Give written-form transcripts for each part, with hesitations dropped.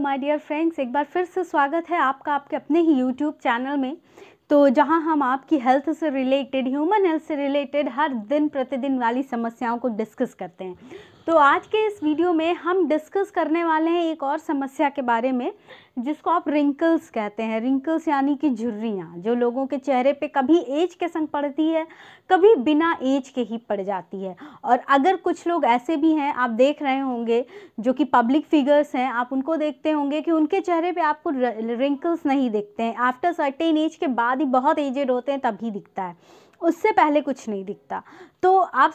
My dear friends, एक बार फिर से स्वागत है आपका आपके अपने ही यूट्यूब चैनल में। तो जहां हम आपकी हेल्थ से रिलेटेड, ह्यूमन हेल्थ से रिलेटेड हर दिन प्रतिदिन वाली समस्याओं को डिस्कस करते हैं। तो आज के इस वीडियो में हम डिस्कस करने वाले हैं एक और समस्या के बारे में, जिसको आप रिंकल्स कहते हैं। रिंकल्स यानी कि झुर्रियाँ, जो लोगों के चेहरे पे कभी एज के संग पड़ती है, कभी बिना एज के ही पड़ जाती है। और अगर कुछ लोग ऐसे भी हैं, आप देख रहे होंगे, जो कि पब्लिक फिगर्स हैं, आप उनको देखते होंगे कि उनके चेहरे पे आपको रिंकल्स नहीं दिखते हैं। आफ्टर सर्टेन एज के बाद ही, बहुत एजेड होते हैं तभी दिखता है, उससे पहले कुछ नहीं दिखता। तो आप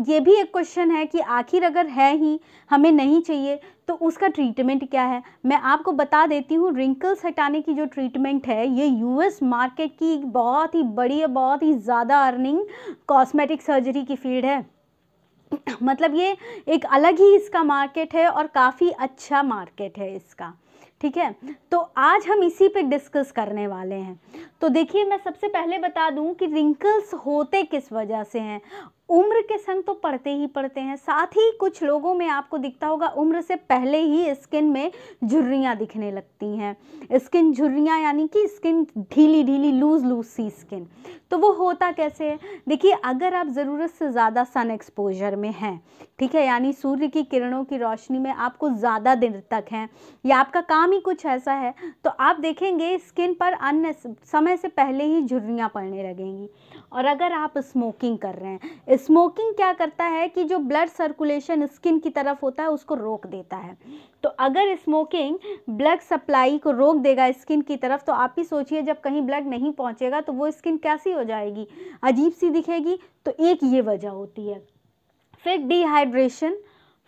ये भी एक क्वेश्चन है कि आखिर अगर है ही, हमें नहीं चाहिए, तो उसका ट्रीटमेंट क्या है। मैं आपको बता देती हूँ, रिंकल्स हटाने की जो ट्रीटमेंट है, ये यूएस मार्केट की बहुत ही बड़ी, बहुत ही ज़्यादा अर्निंग कॉस्मेटिक सर्जरी की फील्ड है। मतलब ये एक अलग ही इसका मार्केट है और काफ़ी अच्छा मार्केट है इसका, ठीक है। तो आज हम इसी पे डिस्कस करने वाले हैं। तो देखिए, मैं सबसे पहले बता दूं कि रिंकल्स होते किस वजह से हैं। उम्र के संग तो पड़ते ही पड़ते हैं, साथ ही कुछ लोगों में आपको दिखता होगा उम्र से पहले ही स्किन में झुर्रियाँ दिखने लगती हैं। स्किन झुर्रियाँ यानी कि स्किन ढीली ढीली, लूज लूज सी स्किन। तो वो होता कैसे है? देखिए, अगर आप ज़रूरत से ज़्यादा सन एक्सपोजर में हैं, ठीक है, यानी सूर्य की किरणों की रोशनी में आपको ज़्यादा दिन तक हैं, या आपका काम ही कुछ ऐसा है, तो आप देखेंगे स्किन पर अन्य समय से पहले ही झुर्रियाँ पड़ने लगेंगी। और अगर आप स्मोकिंग कर रहे हैं, स्मोकिंग क्या करता है कि जो ब्लड सर्कुलेशन स्किन की तरफ होता है उसको रोक देता है। तो अगर स्मोकिंग ब्लड सप्लाई को रोक देगा स्किन की तरफ, तो आप ही सोचिए, जब कहीं ब्लड नहीं पहुंचेगा तो वो स्किन कैसी हो जाएगी, अजीब सी दिखेगी। तो एक ये वजह होती है। फिर डिहाइड्रेशन,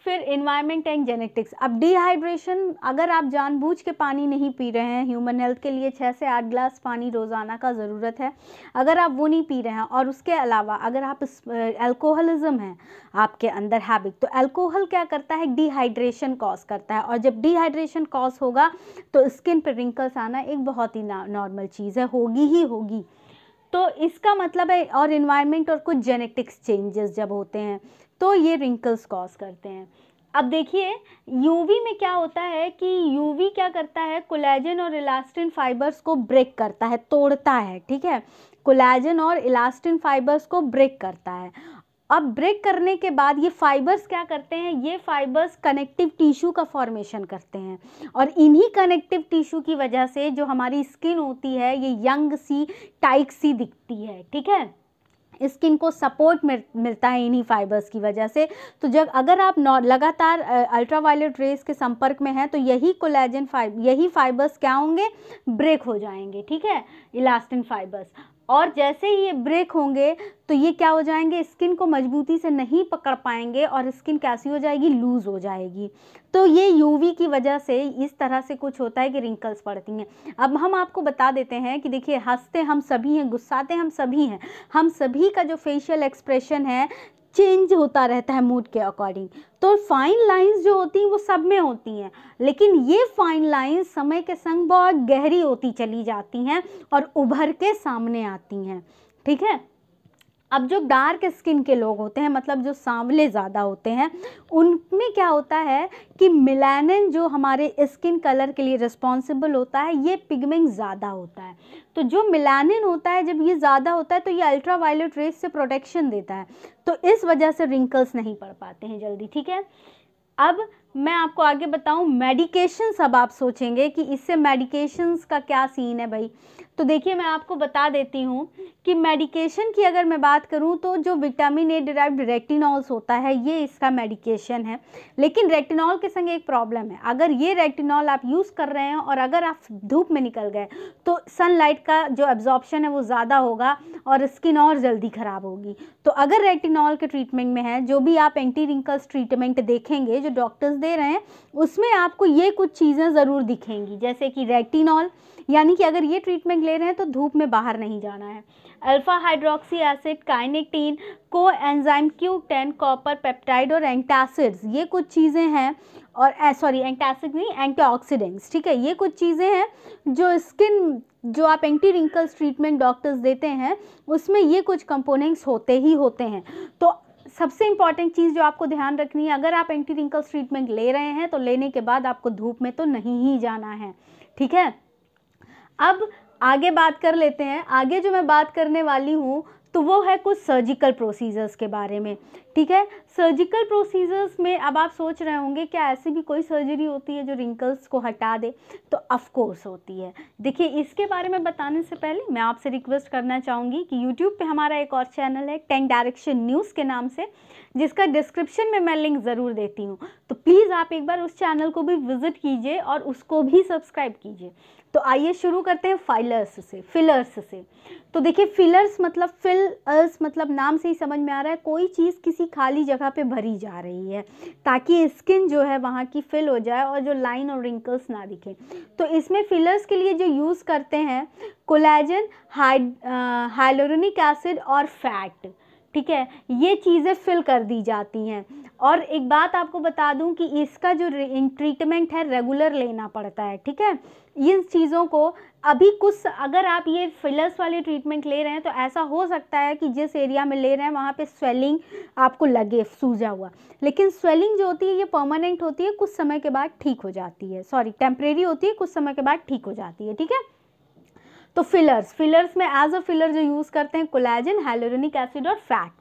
फिर एनवायरनमेंट एंड जेनेटिक्स। अब डिहाइड्रेशन, अगर आप जानबूझ के पानी नहीं पी रहे हैं, ह्यूमन हेल्थ के लिए 6 से 8 गिलास पानी रोज़ाना का ज़रूरत है, अगर आप वो नहीं पी रहे हैं, और उसके अलावा अगर आप अल्कोहलिज्म है आपके अंदर हैबिट, तो अल्कोहल क्या करता है, डिहाइड्रेशन कॉज करता है। और जब डिहाइड्रेशन कॉज होगा तो स्किन पर रिंकल्स आना एक बहुत ही नॉर्मल चीज़ है, होगी ही होगी। तो इसका मतलब है, और इन्वायरमेंट और कुछ जेनेटिक्स चेंजेस जब होते हैं तो ये रिंकल्स कॉज करते हैं। अब देखिए, यूवी में क्या होता है कि यूवी क्या करता है, कोलेजन और इलास्टिन फाइबर्स को ब्रेक करता है, तोड़ता है, ठीक है। कोलेजन और इलास्टिन फाइबर्स को ब्रेक करता है। अब ब्रेक करने के बाद ये फाइबर्स क्या करते हैं, ये फाइबर्स कनेक्टिव टिश्यू का फॉर्मेशन करते हैं। और इन्हीं कनेक्टिव टिश्यू की वजह से जो हमारी स्किन होती है, ये यंग सी, टाइट सी दिखती है, ठीक है। स्किन को सपोर्ट मिलता है इन्हीं फाइबर्स की वजह से। तो जब अगर आप लगातार अल्ट्रावायलेट रेज के संपर्क में हैं, तो यही कोलेजन यही फाइबर्स क्या होंगे, ब्रेक हो जाएंगे, ठीक है, इलास्टिन फाइबर्स। और जैसे ही ये ब्रेक होंगे तो ये क्या हो जाएंगे, स्किन को मजबूती से नहीं पकड़ पाएंगे और स्किन कैसी हो जाएगी, लूज हो जाएगी। तो ये यूवी की वजह से इस तरह से कुछ होता है कि रिंकल्स पड़ती हैं। अब हम आपको बता देते हैं कि देखिए, हंसते हम सभी हैं, गुस्साते हम सभी हैं, हम सभी का जो फेशियल एक्सप्रेशन है चेंज होता रहता है मूड के अकॉर्डिंग। तो फाइन लाइंस जो होती हैं वो सब में होती हैं, लेकिन ये फाइन लाइंस समय के संग बहुत गहरी होती चली जाती हैं और उभर के सामने आती हैं, ठीक है। अब जो डार्क स्किन के लोग होते हैं, मतलब जो सांवले ज़्यादा होते हैं, उनमें क्या होता है कि मेलानिन, जो हमारे स्किन कलर के लिए रिस्पॉन्सिबल होता है, ये पिगमेंट ज़्यादा होता है। तो जो मेलानिन होता है, जब ये ज़्यादा होता है तो ये अल्ट्रावायलेट रेज से प्रोटेक्शन देता है, तो इस वजह से रिंकल्स नहीं पड़ पाते हैं जल्दी, ठीक है। अब मैं आपको आगे बताऊं मेडिकेशंस। अब आप सोचेंगे कि इससे मेडिकेशंस का क्या सीन है भाई। तो देखिए, मैं आपको बता देती हूँ कि मेडिकेशन की अगर मैं बात करूँ तो जो विटामिन ए डिराइव्ड रेटिनॉल्स होता है, ये इसका मेडिकेशन है। लेकिन रेटिनॉल के संग एक प्रॉब्लम है, अगर ये रेटिनॉल आप यूज़ कर रहे हैं और अगर आप धूप में निकल गए तो सनलाइट का जो एब्जॉर्प्शन है वो ज़्यादा होगा और स्किन और जल्दी ख़राब होगी। तो अगर रेटिनॉल के ट्रीटमेंट में है, जो भी आप एंटी रिंकल्स ट्रीटमेंट देखेंगे जो डॉक्टर्स दे रहे हैं, उसमें आपको ये कुछ चीज़ें ज़रूर दिखेंगी, जैसे कि रेटिनॉल, यानी कि अगर ये ट्रीटमेंट ले रहे हैं तो धूप में बाहर नहीं जाना है। अल्फा हाइड्रोक्सी एसिड, काइनेटिन, को एंजाइम Q10, कॉपर पेप्टाइड और एंटासिड्स, ये कुछ चीज़ें हैं। और सॉरी, एंटासिड नहीं, एंटीऑक्सीडेंट्स, ठीक है। ये कुछ चीज़ें हैं जो स्किन, जो आप एंटी रिंकल्स ट्रीटमेंट डॉक्टर्स देते हैं, उसमें ये कुछ कंपोनेंट्स होते ही होते हैं। तो सबसे इम्पॉर्टेंट चीज़ जो आपको ध्यान रखनी है, अगर आप एंटी रिंकल्स ट्रीटमेंट ले रहे हैं तो लेने के बाद आपको धूप में तो नहीं ही जाना है, ठीक है। अब आगे बात कर लेते हैं। आगे जो मैं बात करने वाली हूँ तो वो है कुछ सर्जिकल प्रोसीजर्स के बारे में, ठीक है। सर्जिकल प्रोसीजर्स में अब आप सोच रहे होंगे क्या ऐसी भी कोई सर्जरी होती है जो रिंकल्स को हटा दे? तो ऑफ कोर्स होती है। देखिए, इसके बारे में बताने से पहले मैं आपसे रिक्वेस्ट करना चाहूँगी कि यूट्यूब पे हमारा एक और चैनल है 10 डायरेक्शन न्यूज़ के नाम से, जिसका डिस्क्रिप्शन में मैं लिंक ज़रूर देती हूँ, तो प्लीज़ आप एक बार उस चैनल को भी विज़िट कीजिए और उसको भी सब्सक्राइब कीजिए। तो आइए शुरू करते हैं फिलर्स से। तो देखिए, फिलर्स मतलब नाम से ही समझ में आ रहा है कोई चीज़ किसी खाली जगह पे भरी जा रही है ताकि स्किन जो है वहाँ की फिल हो जाए और जो लाइन और रिंकल्स ना दिखे। तो इसमें फिलर्स के लिए जो यूज़ करते हैं कोलेजन, हाइलोरोनिक एसिड और फैट, ठीक है, ये चीज़ें फिल कर दी जाती हैं। और एक बात आपको बता दूं कि इसका जो ट्रीटमेंट है रेगुलर लेना पड़ता है, ठीक है। इन चीज़ों को अभी कुछ, अगर आप ये फिलर्स वाले ट्रीटमेंट ले रहे हैं तो ऐसा हो सकता है कि जिस एरिया में ले रहे हैं वहाँ पे स्वेलिंग आपको लगे सूजा हुआ, लेकिन स्वेलिंग जो होती है ये परमानेंट होती है, कुछ समय के बाद ठीक हो जाती है, टेम्परेरी होती है, कुछ समय के बाद ठीक हो जाती है, ठीक है। तो फिलर्स में एज अ फिलर जो यूज़ करते हैं कोलेजन, हाइलोरोनिक एसिड और फैट।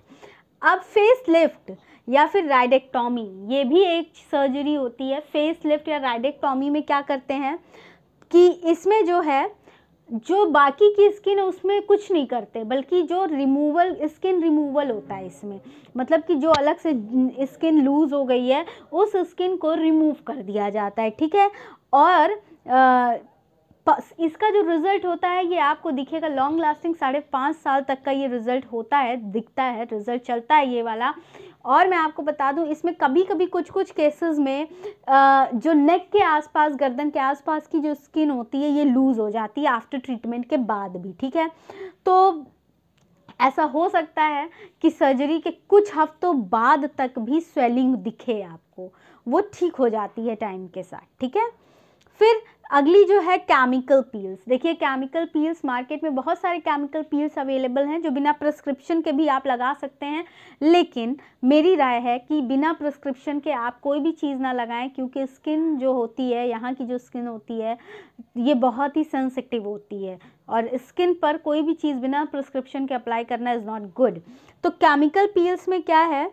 अब फेस लिफ्ट या फिर राइडेक्टॉमी, ये भी एक सर्जरी होती है। फेस लिफ्ट या राइडेक्टॉमी में क्या करते हैं कि इसमें जो है जो बाकी की स्किन है उसमें कुछ नहीं करते, बल्कि जो स्किन रिमूवल होता है इसमें, मतलब कि जो अलग से स्किन लूज हो गई है उस स्किन को रिमूव कर दिया जाता है, ठीक है। और इसका जो रिज़ल्ट होता है ये आपको दिखेगा लॉन्ग लास्टिंग, 5.5 साल तक का ये रिज़ल्ट होता है, दिखता है, रिज़ल्ट चलता है ये वाला। और मैं आपको बता दूं इसमें कभी कभी कुछ केसेस में जो नेक के आसपास, गर्दन के आसपास की जो स्किन होती है ये लूज़ हो जाती है आफ्टर ट्रीटमेंट के बाद भी, ठीक है। तो ऐसा हो सकता है कि सर्जरी के कुछ हफ्तों बाद तक भी स्वेलिंग दिखे आपको, वो ठीक हो जाती है टाइम के साथ, ठीक है। फिर अगली जो है केमिकल पील्स। देखिए, केमिकल पील्स मार्केट में बहुत सारे केमिकल पील्स अवेलेबल हैं जो बिना प्रिस्क्रिप्शन के भी आप लगा सकते हैं, लेकिन मेरी राय है कि बिना प्रिस्क्रिप्शन के आप कोई भी चीज़ ना लगाएं, क्योंकि स्किन जो होती है, यहाँ की जो स्किन होती है ये बहुत ही सेंसिटिव होती है और स्किन पर कोई भी चीज़ बिना प्रिस्क्रिप्शन के अप्लाई करना इज़ नॉट गुड। तो केमिकल पील्स में क्या है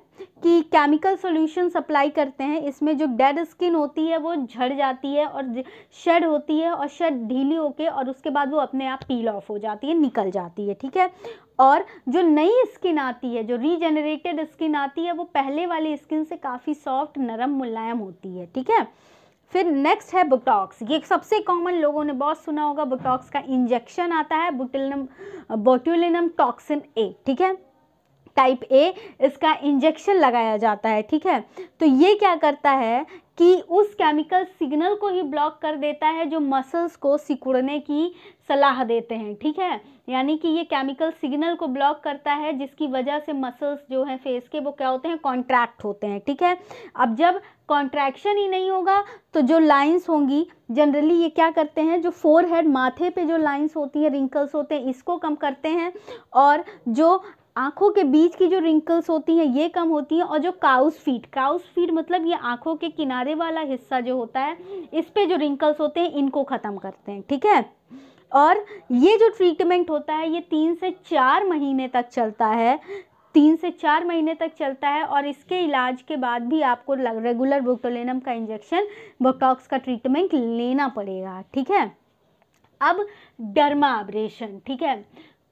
कि केमिकल सॉल्यूशंस अप्लाई करते हैं, इसमें जो डेड स्किन होती है वो झड़ जाती है और शेड होती है, और शेड ढीली होके और उसके बाद वो अपने आप पील ऑफ हो जाती है, निकल जाती है, ठीक है। और जो नई स्किन आती है, जो रीजेनरेटेड स्किन आती है, वो पहले वाली स्किन से काफ़ी सॉफ्ट, नरम, मुलायम होती है, ठीक है। फिर नेक्स्ट है बोटॉक्स। ये सबसे कॉमन लोगों ने बहुत सुना होगा, बोटॉक्स का इंजेक्शन आता है बोटुलिनम टॉक्सिन ए, ठीक है, टाइप ए, इसका इंजेक्शन लगाया जाता है, ठीक है। तो ये क्या करता है कि उस केमिकल सिग्नल को ही ब्लॉक कर देता है जो मसल्स को सिकुड़ने की सलाह देते हैं, ठीक है। यानी कि ये केमिकल सिग्नल को ब्लॉक करता है जिसकी वजह से मसल्स जो हैं फेस के वो क्या होते हैं, कॉन्ट्रैक्ट होते हैं, ठीक है। अब जब कॉन्ट्रैक्शन ही नहीं होगा तो जो लाइंस होंगी, जनरली ये क्या करते हैं, जो फोरहेड, माथे पे जो लाइंस होती हैं, रिंकल्स होते हैं, इसको कम करते हैं, और आँखों के बीच की जो रिंकल्स होती हैं ये कम होती हैं, और जो काउस फीट मतलब ये आँखों के किनारे वाला हिस्सा जो होता है, इस पे जो रिंकल्स होते हैं इनको ख़त्म करते हैं, ठीक है। और ये जो ट्रीटमेंट होता है ये 3 से 4 महीने तक चलता है, 3 से 4 महीने तक चलता है, और इसके इलाज के बाद भी आपको रेगुलर बोटुलिनम का इंजेक्शन, बोटॉक्स का ट्रीटमेंट लेना पड़ेगा, ठीक है। अब डर्मा अब्रेशन, ठीक है।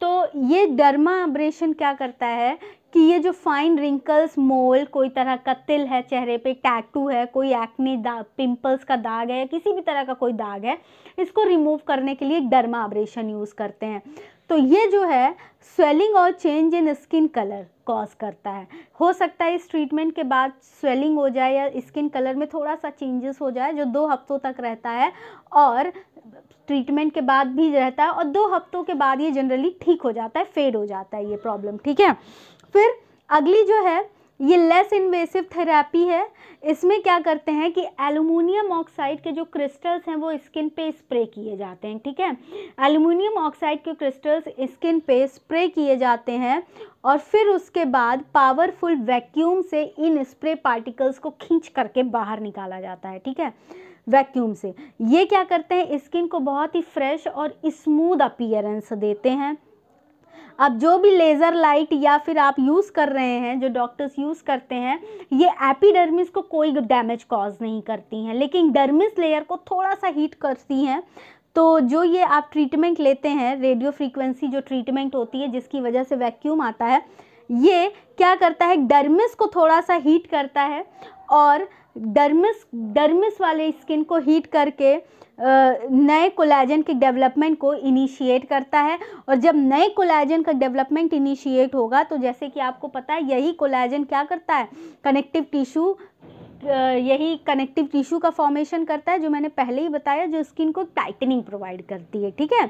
तो ये डर्मा अब्रेशन क्या करता है कि ये जो फाइन रिंकल्स, मोल, कोई तरह का तिल है चेहरे पे, टैटू है, कोई एक्ने दाग, पिंपल्स का दाग है, किसी भी तरह का कोई दाग है, इसको रिमूव करने के लिए डर्मा अब्रेशन यूज़ करते हैं। तो ये जो है स्वेलिंग और change in skin colour cause करता है। हो सकता है इस ट्रीटमेंट के बाद स्वेलिंग हो जाए या स्किन कलर में थोड़ा सा चेंजेस हो जाए, जो 2 हफ्तों तक रहता है, और ट्रीटमेंट के बाद भी रहता है, और 2 हफ्तों के बाद ये जनरली ठीक हो जाता है, फेड हो जाता है ये प्रॉब्लम, ठीक है। फिर अगली जो है ये लेस इन्वेसिव थेरेपी है। इसमें क्या करते हैं कि एल्युमिनियम ऑक्साइड के जो क्रिस्टल्स हैं वो स्किन पे स्प्रे किए जाते हैं, ठीक है। एल्युमिनियम ऑक्साइड के क्रिस्टल्स स्किन पे स्प्रे किए जाते हैं और फिर उसके बाद पावरफुल वैक्यूम से इन स्प्रे पार्टिकल्स को खींच करके बाहर निकाला जाता है, ठीक है, वैक्यूम से। ये क्या करते हैं, स्किन को बहुत ही फ्रेश और स्मूथ अपीयरेंस देते हैं। अब जो भी लेज़र लाइट या फिर आप यूज़ कर रहे हैं, जो डॉक्टर्स यूज़ करते हैं, ये एपिडर्मिस को कोई डैमेज कॉज नहीं करती हैं, लेकिन डर्मिस लेयर को थोड़ा सा हीट करती हैं। तो जो ये आप ट्रीटमेंट लेते हैं, रेडियो फ्रीक्वेंसी जो ट्रीटमेंट होती है जिसकी वजह से वैक्यूम आता है, ये क्या करता है, डर्मिस को थोड़ा सा हीट करता है और डर्मिस वाले स्किन को हीट करके नए कोलेजन के डेवलपमेंट को इनिशिएट करता है। और जब नए कोलेजन का डेवलपमेंट इनिशिएट होगा तो जैसे कि आपको पता है यही कोलेजन क्या करता है, यही कनेक्टिव टिश्यू का फॉर्मेशन करता है, जो मैंने पहले ही बताया, जो स्किन को टाइटनिंग प्रोवाइड करती है, ठीक है।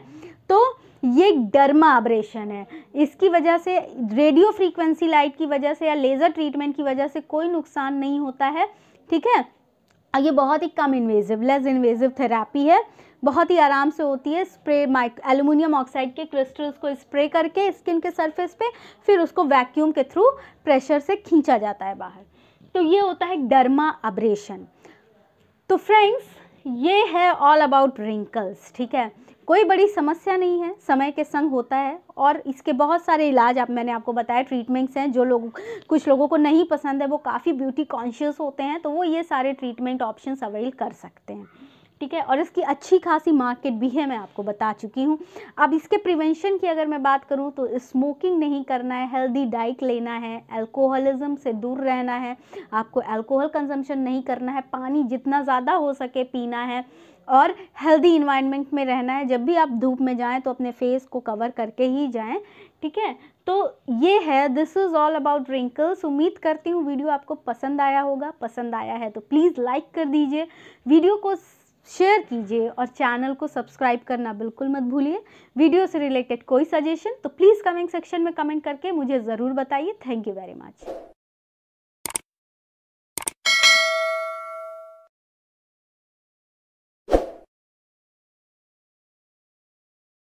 तो ये डर्मा अब्रेशन है। इसकी वजह से रेडियो फ्रीक्वेंसी लाइट की वजह से या लेज़र ट्रीटमेंट की वजह से कोई नुकसान नहीं होता है, ठीक है। ये बहुत ही कम इन्वेजिव, लेस इन्वेजिव थेरेपी है, बहुत ही आराम से होती है। स्प्रे एल्युमिनियम ऑक्साइड के क्रिस्टल्स को स्प्रे करके स्किन के सरफेस पे, फिर उसको वैक्यूम के थ्रू प्रेशर से खींचा जाता है बाहर। तो ये होता है डर्मा अब्रेशन। तो फ्रेंड्स, ये है ऑल अबाउट रिंकल्स, ठीक है। कोई बड़ी समस्या नहीं है, समय के संग होता है और इसके बहुत सारे इलाज मैंने आपको बताया, ट्रीटमेंट्स हैं। कुछ लोगों को नहीं पसंद है, वो काफ़ी ब्यूटी कॉन्शियस होते हैं, तो वो ये सारे ट्रीटमेंट ऑप्शंस अवेल कर सकते हैं, ठीक है। और इसकी अच्छी खासी मार्केट भी है, मैं आपको बता चुकी हूँ। अब इसके प्रिवेंशन की अगर मैं बात करूँ तो स्मोकिंग नहीं करना है, हेल्दी डाइट लेना है, अल्कोहलिज्म से दूर रहना है, आपको अल्कोहल कंजम्पशन नहीं करना है, पानी जितना ज़्यादा हो सके पीना है और हेल्दी इन्वायरमेंट में रहना है। जब भी आप धूप में जाएं तो अपने फेस को कवर करके ही जाएं, ठीक है। तो ये है, this is all about wrinkles. उम्मीद करती हूँ वीडियो आपको पसंद आया होगा। पसंद आया है तो प्लीज़ लाइक कर दीजिए, वीडियो को शेयर कीजिए और चैनल को सब्सक्राइब करना बिल्कुल मत भूलिए। वीडियो से रिलेटेड कोई सजेशन तो प्लीज़ कमेंट सेक्शन में कमेंट करके मुझे ज़रूर बताइए। Thank you very much.